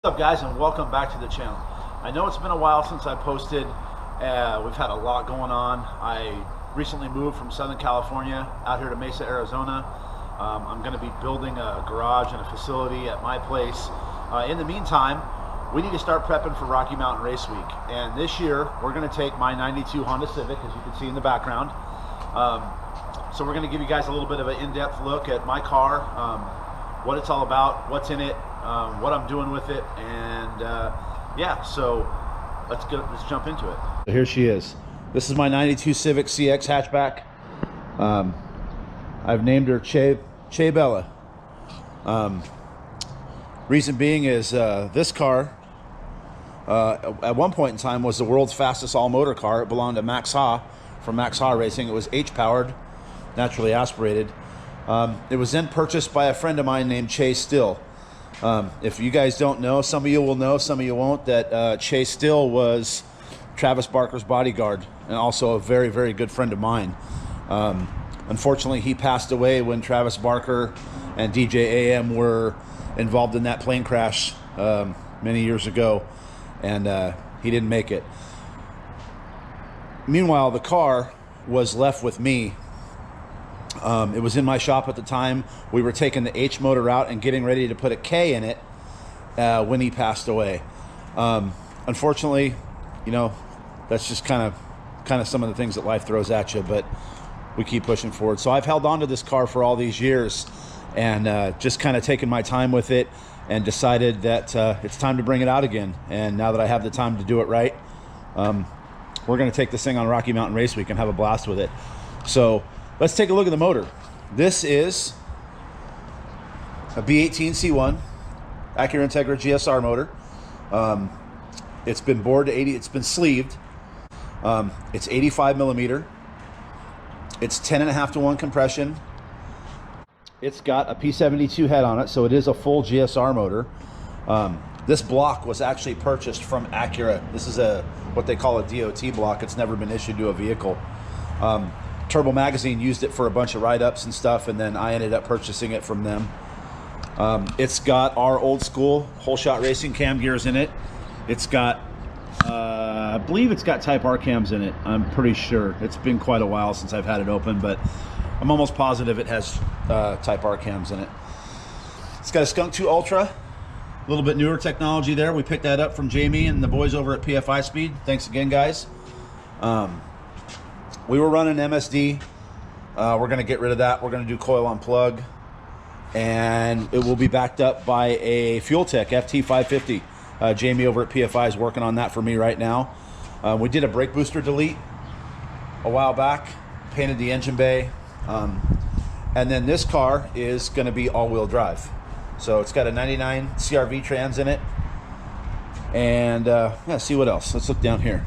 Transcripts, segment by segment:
What's up, guys, and welcome back to the channel. I know it's been a while since I posted. We've had a lot going on. I recently moved from Southern California out here to Mesa, Arizona. I'm going to be building a garage and a facility at my place. In the meantime, we need to start prepping for Rocky Mountain Raceweek. And this year, we're going to take my '92 Honda Civic, as you can see in the background. So we're going to give you guys a little bit of an in-depth look at my car, what it's all about, what's in it, what I'm doing with it, and yeah, so let's jump into it. So here she is. This is my '92 Civic CX hatchback. I've named her Che Bella. Reason being is this car at one point in time was the world's fastest all-motor car. It belonged to Max Ha from Max Ha Racing. It was H-powered, naturally aspirated. It was then purchased by a friend of mine named Che Still. If you guys don't know, some of you will know, some of you won't, that Che Still was Travis Barker's bodyguard and also a very, very good friend of mine. Unfortunately, he passed away when Travis Barker and DJ AM were involved in that plane crash many years ago, and he didn't make it. Meanwhile, the car was left with me. It was in my shop at the time. We were taking the H motor out and getting ready to put a K in it when he passed away. Unfortunately, you know, that's just kind of some of the things that life throws at you, but we keep pushing forward. So I've held on to this car for all these years and just kind of taken my time with it and decided that it's time to bring it out again. And now that I have the time to do it right, we're going to take this thing on Rocky Mountain Raceweek and have a blast with it. So let's take a look at the motor. This is a B18C1 Acura Integra GSR motor. It's been bored to 80. It's been sleeved. It's 85 millimeter. It's 10.5 to 1 compression. It's got a P72 head on it, so it is a full GSR motor. This block was actually purchased from Acura. This is what they call a DOT block. It's never been issued to a vehicle. Turbo Magazine used it for a bunch of write-ups and stuff, and then I ended up purchasing it from them. It's got our old school whole shot racing cam gears in it. It's got, I believe it's got Type R cams in it. I'm pretty sure. It's been quite a while since I've had it open, but I'm almost positive it has Type R cams in it. It's got a Skunk 2 Ultra, a little bit newer technology there. We picked that up from Jamie and the boys over at PFI Speed. Thanks again, guys. We were running MSD. We're going to get rid of that. We're going to do coil on plug, and it will be backed up by a Fuel Tech FT550. Jamie over at PFI is working on that for me right now. We did a brake booster delete a while back, painted the engine bay, and then this car is going to be all-wheel drive. So it's got a 99 CRV trans in it, and yeah, see what else. Let's look down here.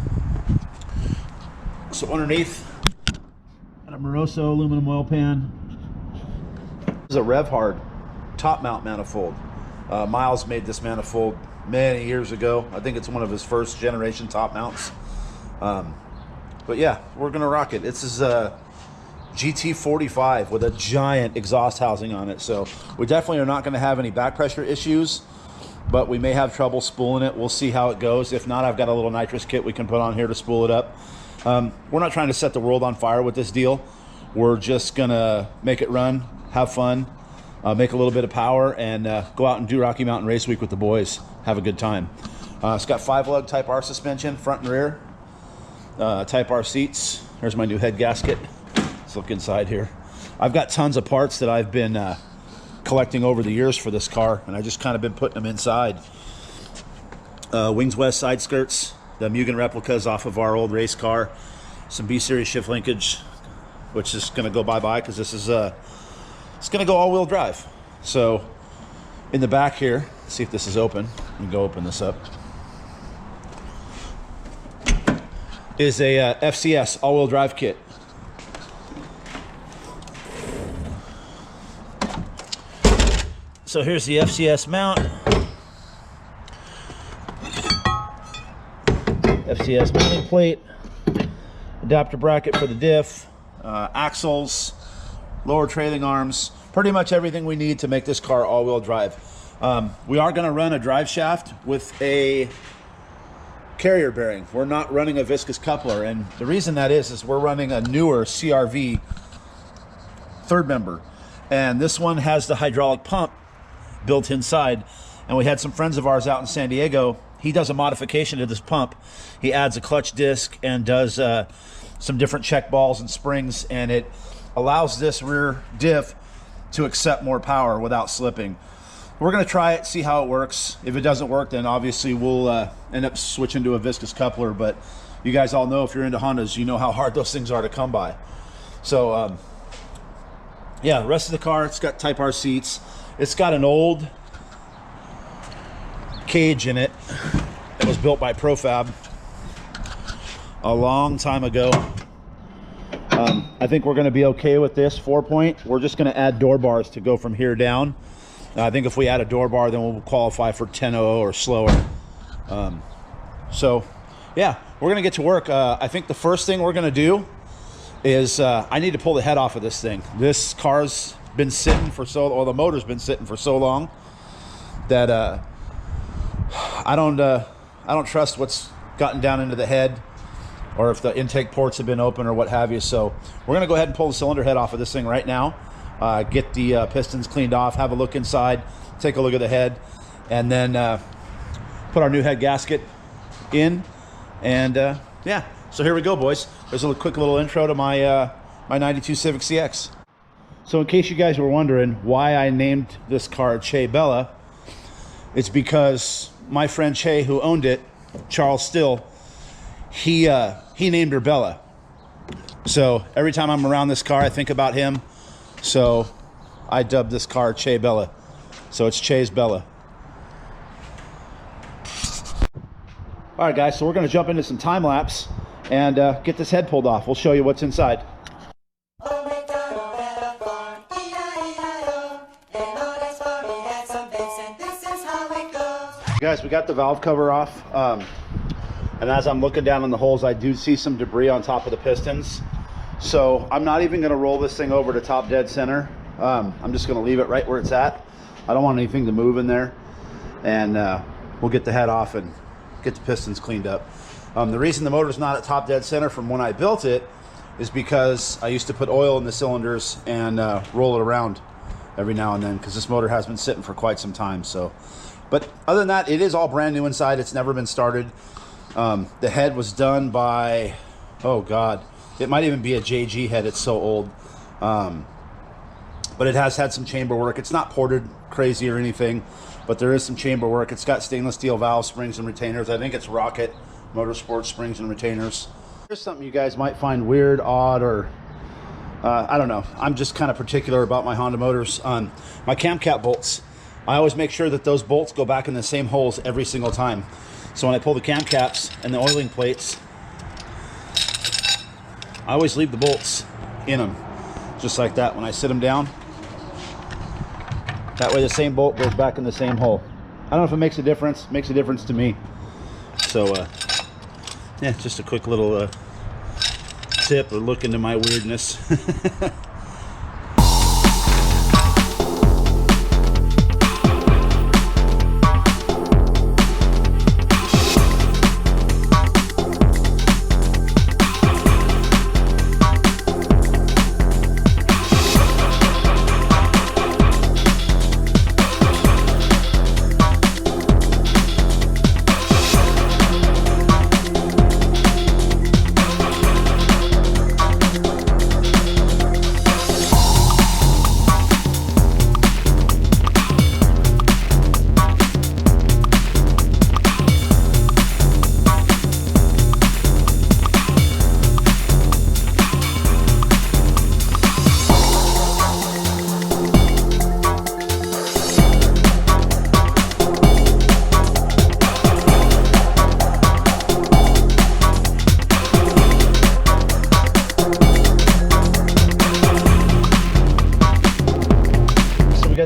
So underneath, got a Moroso aluminum oil pan. This is a Rev Hard top mount manifold. Miles made this manifold many years ago. I think it's one of his first generation top mounts. But yeah, we're gonna rock it. This is a GT45 with a giant exhaust housing on it. So we definitely are not gonna have any back pressure issues, but we may have trouble spooling it. We'll see how it goes. If not, I've got a little nitrous kit we can put on here to spool it up. We're not trying to set the world on fire with this deal. We're just gonna make it run, have fun, make a little bit of power, and go out and do Rocky Mountain Raceweek with the boys. Have a good time. It's got 5-lug Type R suspension, front and rear. Type R seats. There's my new head gasket. Let's look inside here. I've got tons of parts that I've been collecting over the years for this car, and I just kind of been putting them inside. Wings West side skirts. The Mugen replicas off of our old race car, some B-Series shift linkage, which is going to go bye-bye because this is it's going to go all-wheel drive. So in the back here, let's see if this is open. Let me go open this up. Is a FCS all-wheel drive kit. So here's the FCS mount. FCS mounting plate, adapter bracket for the diff, axles, lower trailing arms, pretty much everything we need to make this car all-wheel drive. We are going to run a drive shaft with a carrier bearing. We're not running a viscous coupler, and the reason that is we're running a newer CRV third member, and this one has the hydraulic pump built inside. And we had some friends of ours out in San Diego. He does a modification to this pump. He adds a clutch disc and does some different check balls and springs, and it allows this rear diff to accept more power without slipping. We're going to try it, see how it works. If it doesn't work, then obviously we'll end up switching to a viscous coupler. But you guys all know, if you're into Hondas, you know how hard those things are to come by. So yeah, the rest of the car, it's got Type R seats. It's got an old cage in it that was built by Profab a long time ago. I think we're going to be okay with this 4-point. We're just going to add door bars to go from here down. I think if we add a door bar, then we'll qualify for 10.0 or slower. So yeah, we're going to get to work. I think the first thing we're going to do is I need to pull the head off of this thing. This car's been sitting for or the motor's been sitting for so long that I don't trust what's gotten down into the head, or if the intake ports have been open or what have you. So we're gonna go ahead and pull the cylinder head off of this thing right now, get the pistons cleaned off, have a look inside, take a look at the head, and then put our new head gasket in. And yeah, so here we go, boys. There's a quick little intro to my my 92 Civic CX. So in case you guys were wondering why I named this car Che Bella, it's because my friend Che, who owned it, Charles Still, he named her Bella. So every time I'm around this car, I think about him. So I dubbed this car Che Bella. So it's Che's Bella. All right, guys, so we're going to jump into some time lapse and get this head pulled off. We'll show you what's inside. Guys, we got the valve cover off, and as I'm looking down in the holes, I do see some debris on top of the pistons. So I'm not even going to roll this thing over to top dead center. I'm just going to leave it right where it's at. I don't want anything to move in there, and we'll get the head off and get the pistons cleaned up. The reason the motor's not at top dead center from when I built it is because I used to put oil in the cylinders and roll it around every now and then, because this motor has been sitting for quite some time. So. But other than that, it is all brand new inside. It's never been started. The head was done by, oh God, it might even be a JG head. It's so old. But it has had some chamber work. It's not ported crazy or anything, but there is some chamber work. It's got stainless steel valve springs and retainers. I think it's Rocket Motorsport springs and retainers. Here's something you guys might find weird, odd, or I don't know. I'm just kind of particular about my Honda motors. My cam cap bolts. I always make sure that those bolts go back in the same holes every single time. So when I pull the cam caps and the oiling plates, I always leave the bolts in them, just like that. When I sit them down, that way the same bolt goes back in the same hole. I don't know if it makes a difference. It makes a difference to me. So yeah, just a quick little tip or look into my weirdness.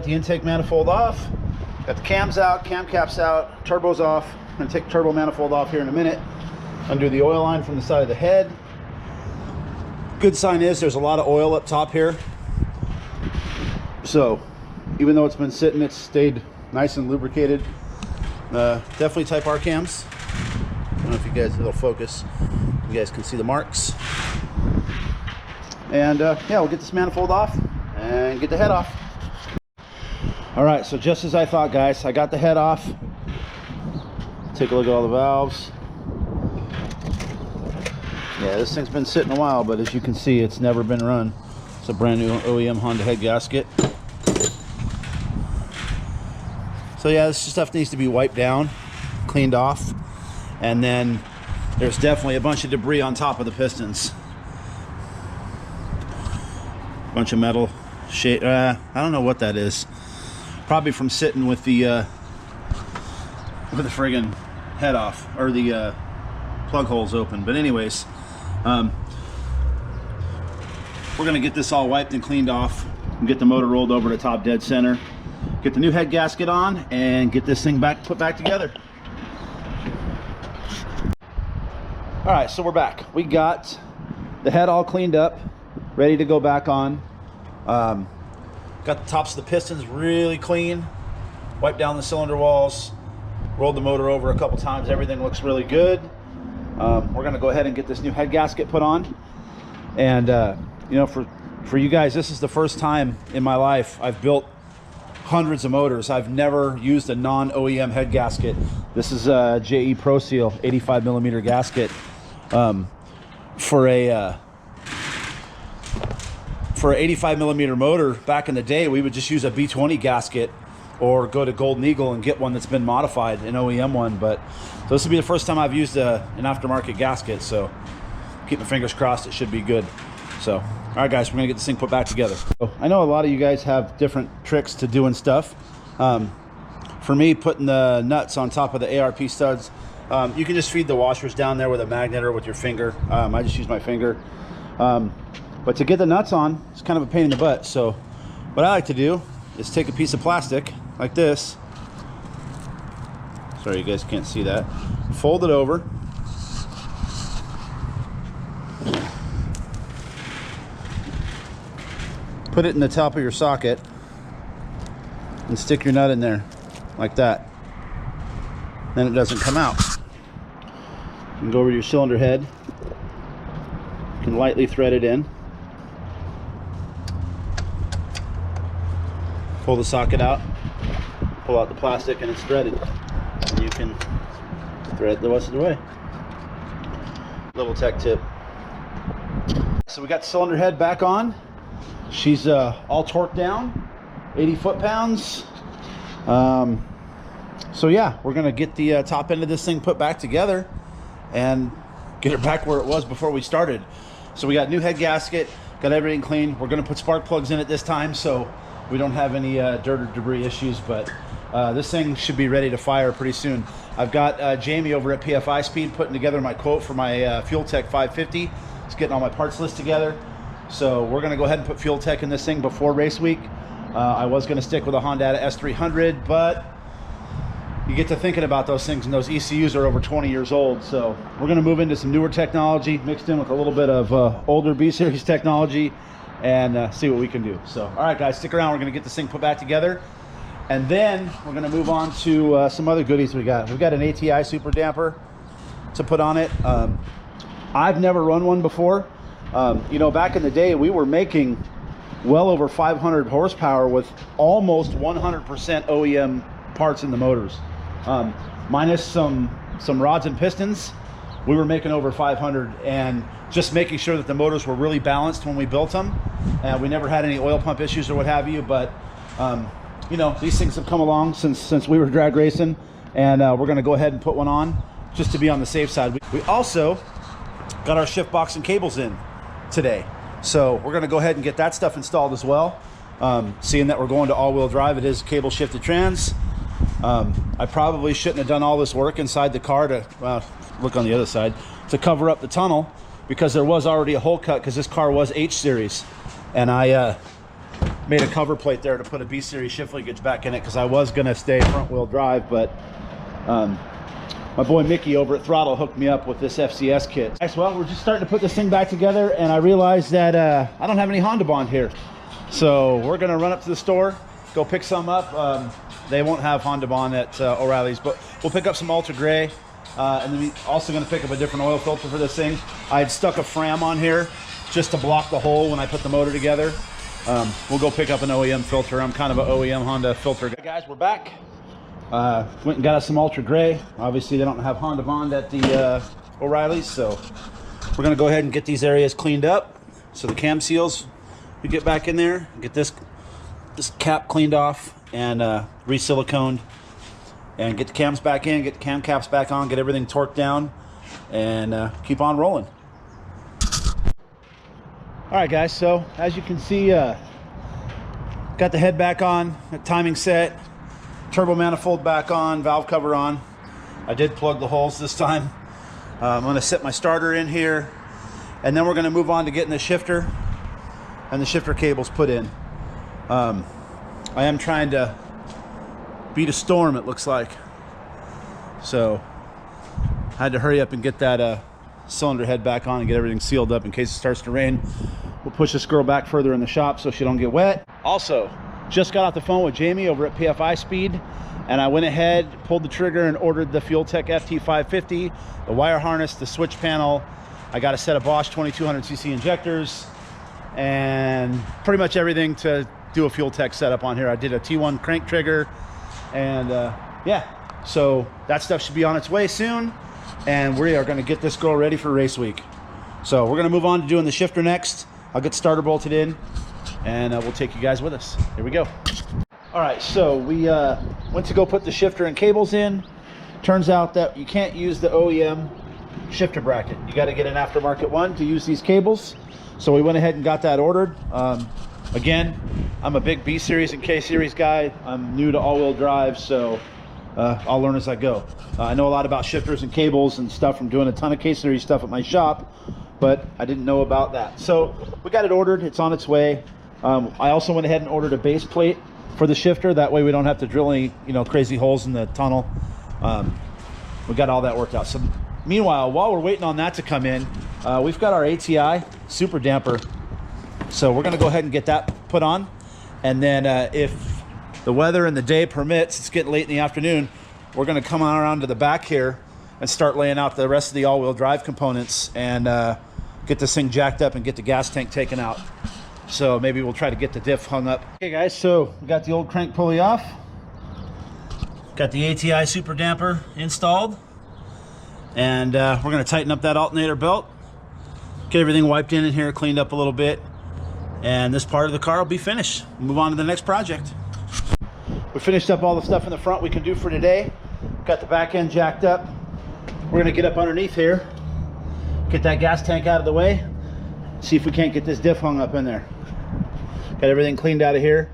The intake manifold off, got the cams out, cam caps out, turbo's off. I'm going to take the turbo manifold off here in a minute, undo the oil line from the side of the head. Good sign is there's a lot of oil up top here, so even though it's been sitting, it's stayed nice and lubricated. Definitely Type R cams. I don't know if you guys, it'll focus. You guys can see the marks. And yeah, we'll get this manifold off and get the head off. All right, so just as I thought, guys, I got the head off. Take a look at all the valves. Yeah, this thing's been sitting a while, but as you can see, it's never been run. It's a brand new OEM Honda head gasket. So yeah, this stuff needs to be wiped down, cleaned off, and then there's definitely a bunch of debris on top of the pistons. Bunch of metal shade. I don't know what that is. Probably from sitting with the friggin' head off, or the plug holes open. But anyways, we're gonna get this all wiped and cleaned off and get the motor rolled over to top dead center, get the new head gasket on, and get this thing put back together. All right, so we're back. We got the head all cleaned up, ready to go back on. Got the tops of the pistons really clean, wiped down the cylinder walls, rolled the motor over a couple times. Everything looks really good. We're gonna go ahead and get this new head gasket put on. And you know, for you guys, this is the first time in my life I've built hundreds of motors. I've never used a non-OEM head gasket. This is a JE Pro Seal 85 millimeter gasket. For a 85 millimeter motor, back in the day, we would just use a B20 gasket or go to Golden Eagle and get one that's been modified, an OEM one. But so this will be the first time I've used an aftermarket gasket, so keep my fingers crossed, it should be good. So, all right guys, we're gonna get this thing put back together. So, I know a lot of you guys have different tricks to doing stuff. For me, putting the nuts on top of the ARP studs, you can just feed the washers down there with a magnet or with your finger. I just use my finger. But to get the nuts on, it's kind of a pain in the butt. So what I like to do is take a piece of plastic like this. Sorry, you guys can't see that. Fold it over. Put it in the top of your socket and stick your nut in there like that. Then it doesn't come out. You can go over to your cylinder head. You can lightly thread it in. Pull the socket out, pull out the plastic, and it's threaded. And you can thread the rest of the way. Little tech tip. So we got the cylinder head back on. She's all torqued down, 80 foot-pounds. So yeah, we're gonna get the top end of this thing put back together and get it back where it was before we started. So we got new head gasket, got everything clean. We're gonna put spark plugs in it this time, so we don't have any dirt or debris issues, but this thing should be ready to fire pretty soon. I've got Jamie over at PFI Speed putting together my quote for my Fuel Tech 550. He's getting all my parts list together. So we're gonna go ahead and put Fuel Tech in this thing before race week. I was gonna stick with a Honda S300, but you get to thinking about those things, and those ECUs are over 20 years old. So we're gonna move into some newer technology mixed in with a little bit of older B-Series technology, and see what we can do. So, all right guys, stick around. We're gonna get this thing put back together, and then we're gonna move on to some other goodies we got. We've got an ATI super damper to put on it. I've never run one before. You know, back in the day, we were making well over 500 horsepower with almost 100% OEM parts in the motors. Minus some rods and pistons, we were making over 500, and just making sure that the motors were really balanced when we built them. We never had any oil pump issues or what have you, but you know, these things have come along since we were drag racing, and we're gonna go ahead and put one on just to be on the safe side. We also got our shift box and cables in today, so we're gonna go ahead and get that stuff installed as well. Seeing that we're going to all-wheel drive, it is cable shifted trans. I probably shouldn't have done all this work inside the car to look on the other side to cover up the tunnel, because there was already a hole cut, because this car was H series, and I made a cover plate there to put a B series shift linkage back in it, because I was gonna stay front wheel drive, but my boy Mickey over at Throttle hooked me up with this FCS kit. Well, we're just starting to put this thing back together, and I realized that I don't have any Honda Bond here. So we're gonna run up to the store, go pick some up. They won't have Honda Bond at O'Reilly's, but we'll pick up some Ultra Gray. And then we also going to pick up a different oil filter for this thing. I had stuck a Fram on here just to block the hole when I put the motor together. We'll go pick up an OEM filter. I'm kind of an OEM Honda filter guy. Guys, we're back. Went and got us some Ultra Gray. Obviously, they don't have Honda Bond at the O'Reilly's, so we're going to go ahead and get these areas cleaned up. So the cam seals, we get back in there, get this cap cleaned off and re-siliconed, and get the cams back in, get the cam caps back on, get everything torqued down, and keep on rolling. All right, guys, so as you can see, got the head back on, the timing set, turbo manifold back on, valve cover on. I did plug the holes this time. I'm going to set my starter in here, and then we're going to move on to getting the shifter and the shifter cables put in. I am trying to beat a storm, it looks like. So I had to hurry up and get that cylinder head back on and get everything sealed up in case it starts to rain. We'll push this girl back further in the shop so she don't get wet. Also, just got off the phone with Jamie over at PFI Speed, and I went ahead, pulled the trigger, and ordered the Fuel Tech FT550, the wire harness, the switch panel. I got a set of Bosch 2200cc injectors, and pretty much everything to do a Fuel Tech setup on here. I did a T1 crank trigger, and yeah, so that stuff should be on its way soon, and we are going to get this girl ready for race week. So we're going to move on to doing the shifter next. I'll get the starter bolted in, and we'll take you guys with us. Here we go. All right, so we went to go put the shifter and cables in. Turns out that you can't use the OEM shifter bracket. You got to get an aftermarket one to use these cables. So we went ahead and got that ordered. Again, I'm a big B series and K series guy. I'm new to all-wheel drive, so I'll learn as I go. I know a lot about shifters and cables and stuff from doing a ton of K series stuff at my shop, but I didn't know about that. So we got it ordered. It's on its way. I also went ahead and ordered a base plate for the shifter. That way we don't have to drill any, crazy holes in the tunnel. We got all that worked out. So meanwhile, while we're waiting on that to come in, we've got our ATI super damper. So we're gonna go ahead and get that put on. And then if the weather and the day permits, it's getting late in the afternoon, we're gonna come on around to the back here and start laying out the rest of the all-wheel drive components and get this thing jacked up and get the gas tank taken out. So maybe we'll try to get the diff hung up. Okay guys, so we got the old crank pulley off. Got the ATI super damper installed. And we're gonna tighten up that alternator belt. Get everything wiped in here, cleaned up a little bit. And this part of the car will be finished. Move on to the next project. We finished up all the stuff in the front we can do for today. Got the back end jacked up. We're gonna get up underneath here, get that gas tank out of the way, see if we can't get this diff hung up in there. Got everything cleaned out of here.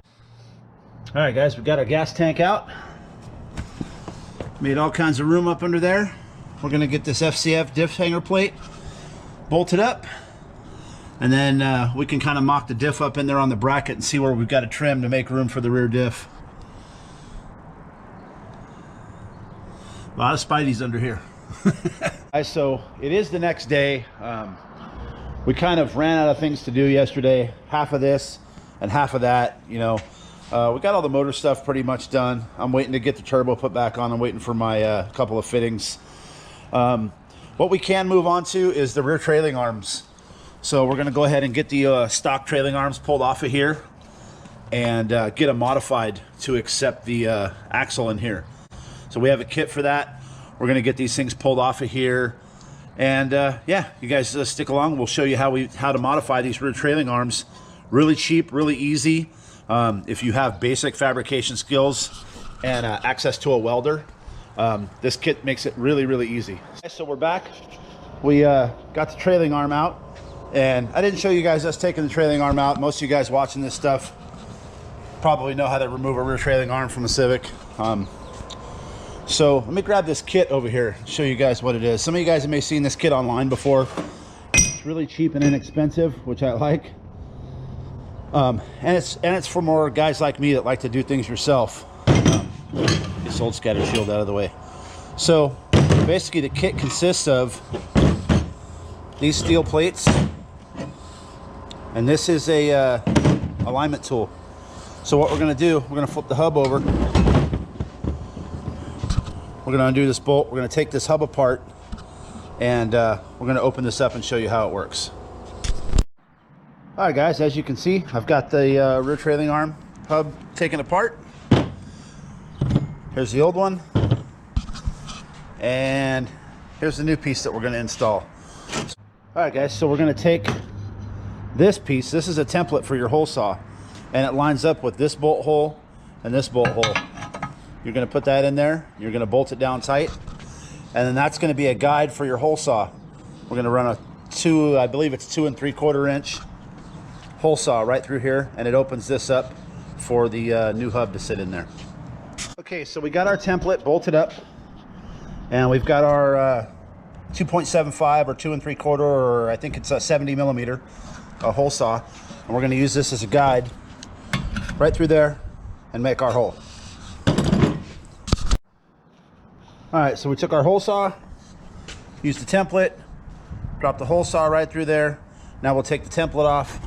All right guys, we got our gas tank out. Made all kinds of room up under there. We're gonna get this FCF diff hanger plate bolted up, and then we can kind of mock the diff up in there on the bracket and see where we've got to trim to make room for the rear diff. A lot of Spideys under here. So it is the next day. We kind of ran out of things to do yesterday. Half of this and half of that, we got all the motor stuff pretty much done. I'm waiting to get the turbo put back on. I'm waiting for my couple of fittings. What we can move on to is the rear trailing arms. So we're going to go ahead and get the stock trailing arms pulled off of here and get them modified to accept the axle in here. So we have a kit for that. We're going to get these things pulled off of here, and yeah, you guys stick along. We'll show you how to modify these rear trailing arms. Really cheap, really easy. If you have basic fabrication skills and access to a welder, this kit makes it really, really easy. So we're back. We got the trailing arm out, and I didn't show you guys us taking the trailing arm out. Most of you guys watching this stuff probably know how to remove a rear trailing arm from a Civic. So let me grab this kit over here and show you guys what it is. Some of you guys may have seen this kit online before. It's really cheap and inexpensive, which I like. And it's for more guys like me that like to do things yourself. This old scatter shield out of the way. So basically the kit consists of these steel plates, and this is a alignment tool. So what we're going to do, we're going to flip the hub over, We're going to undo this bolt. We're going to take this hub apart, and we're going to open this up and show you how it works. All right, guys, as you can see, I've got the rear trailing arm hub taken apart. Here's the old one, and here's the new piece that we're going to install. All right, guys, so we're going to take this piece. This is a template for your hole saw, and it lines up with this bolt hole and this bolt hole. You're going to put that in there. You're going to bolt it down tight, and then that's going to be a guide for your hole saw. We're going to run a I believe it's 2 3/4 inch hole saw right through here, and it opens this up for the new hub to sit in there. Okay, so we got our template bolted up, and we've got our 2.75 or 2 3/4, or I think it's a 70 millimeter hole saw, and we're going to use this as a guide right through there and make our hole. All right, so we took our hole saw, used the template, dropped the hole saw right through there. Now we'll take the template off.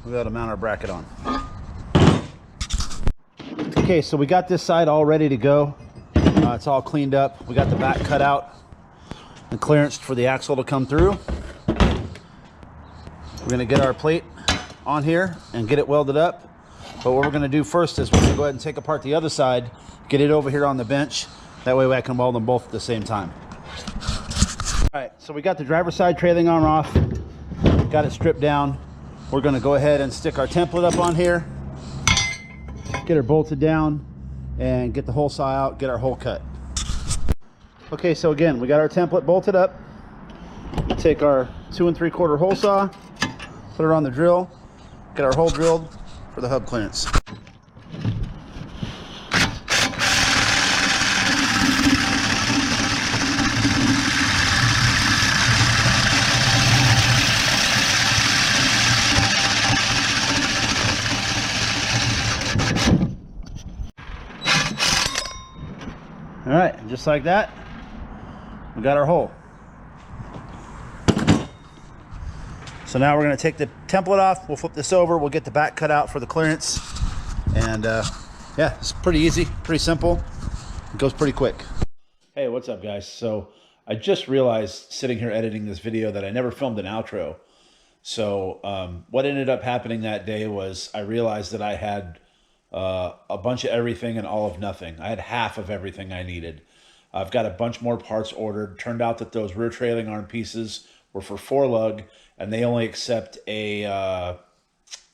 We'll be able to mount our bracket on. Okay, so we got this side all ready to go. It's all cleaned up. We got the back cut out and clearance for the axle to come through. We're going to get our plate on here and get it welded up. But what we're going to do first is we're going to go ahead and take apart the other side, get it over here on the bench. That way I can weld them both at the same time. All right, so we got the driver's side trailing arm off, got it stripped down. We're going to go ahead and stick our template up on here, get her bolted down, and get the hole saw out, get our hole cut. Okay, so again, we got our template bolted up. We take our 2 3/4 hole saw, put it on the drill, get our hole drilled for the hub clearance. All right, just like that, we got our hole. So now we're going to take the template off, we'll flip this over, we'll get the back cut out for the clearance, and yeah, it's pretty easy, pretty simple, it goes pretty quick. Hey, what's up, guys? So I just realized sitting here editing this video that I never filmed an outro. So what ended up happening that day was I realized that I had a bunch of everything and all of nothing. I had half of everything I needed. I've got a bunch more parts ordered. Turned out that those rear trailing arm pieces were for 4-lug, and they only accept a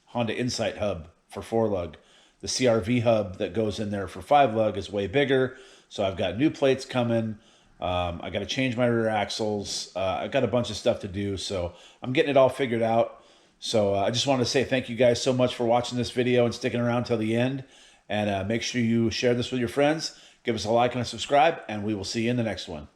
Honda Insight hub for 4-lug. The CRV hub that goes in there for 5-lug is way bigger, so I've got new plates coming. I got to change my rear axles. I've got a bunch of stuff to do, so I'm getting it all figured out. So I just wanted to say thank you guys so much for watching this video and sticking around till the end. And make sure you share this with your friends. Give us a like and a subscribe, and we will see you in the next one.